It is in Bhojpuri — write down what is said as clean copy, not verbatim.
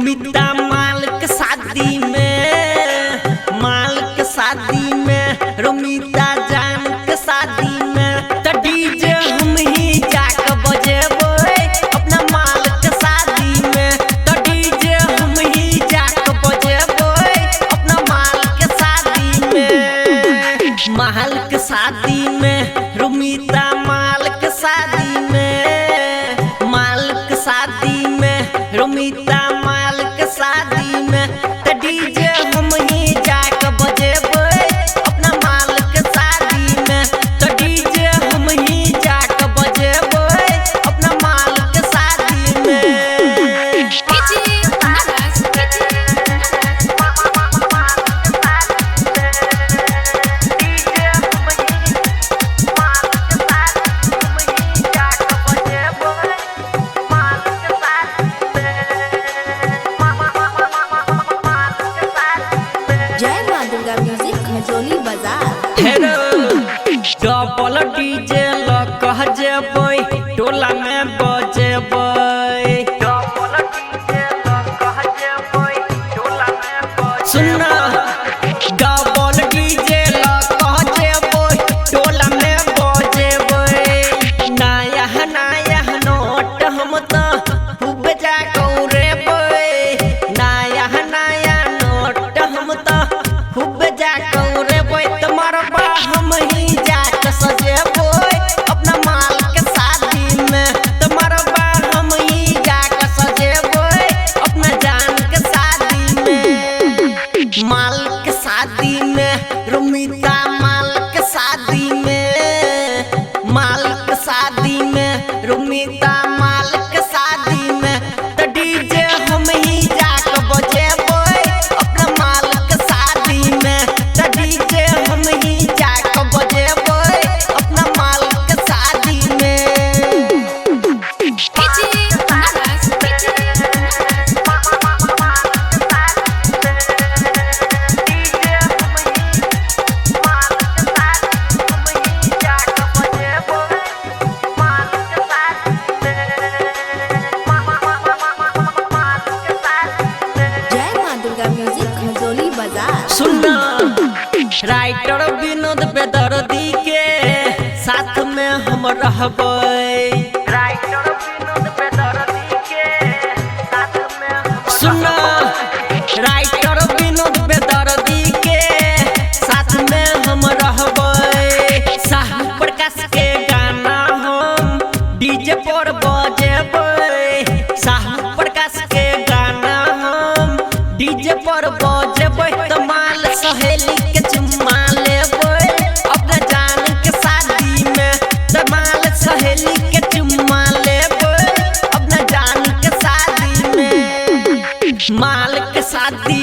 रुमिता माल के शादी में, माल के शादी में, रुमिता जान के शादी में, तो डीजे हम ही जाके बजेबे अपना माल के शादी में, तो डीजे हम ही जाके बजेबे अपना माल के शादी में। माल के शादी में, रुमिता माल के शादी में, माल के शादी में, रुमिता माल के शादी में, तो डीजे हम ही जाके बजेबे अपना माल के शादी में, तो डीजे हम ही जाके बजेबे अपना माल के शादी में। जय मां दुर्गा म्यूजिक खजोली बाजार। हेलो डबल डीजे लकह जेबै टोला में बजेबै, डबल डीजे लकह जेबै टोला में बजेबै। सुनना डबल डीजे लकह जेबै टोला में बजेबै, नया नया नोट हम तो खूब जाके उड़ेबै, नया नया नोट हम तो खूब जाके उड़ेबै, तुम्हारा बा हम ही जाके सजेबै अपना माल के शादी में, तुम्हारा बा हम ही जाके सजेबै अपना जान के शादी में। माल के शादी में, रुमिता माल के शादी में, माल के शादी में, रुमिता माल के शादी में, तो डीजे हम ही जाके बजेबै अपना माल के शादी में, तो डीजे हम ही जाके बजेबै अपना माल के शादी में। जय मां दुर्गा म्यूजिक खजोली बाजार। सुनना राइटर विनोद बेदर्दी के साथ में हम रहबै, राइटर विनोद बेदर्दी के साथ में हम। सुनना राइटर विनोद बेदर्दी के साथ में हम रहबै, साहू प्रकाश के गाना हम डीजे पर बजेबै, साहू प्रकाश के गाना हम डीजे पर बजेबै, तो माल सहेली के चुम्मा लेबै अपना जान के शादी में, तो माल सहेली के चुम्मा लेबै अपना जान के शादी में। माल के शादी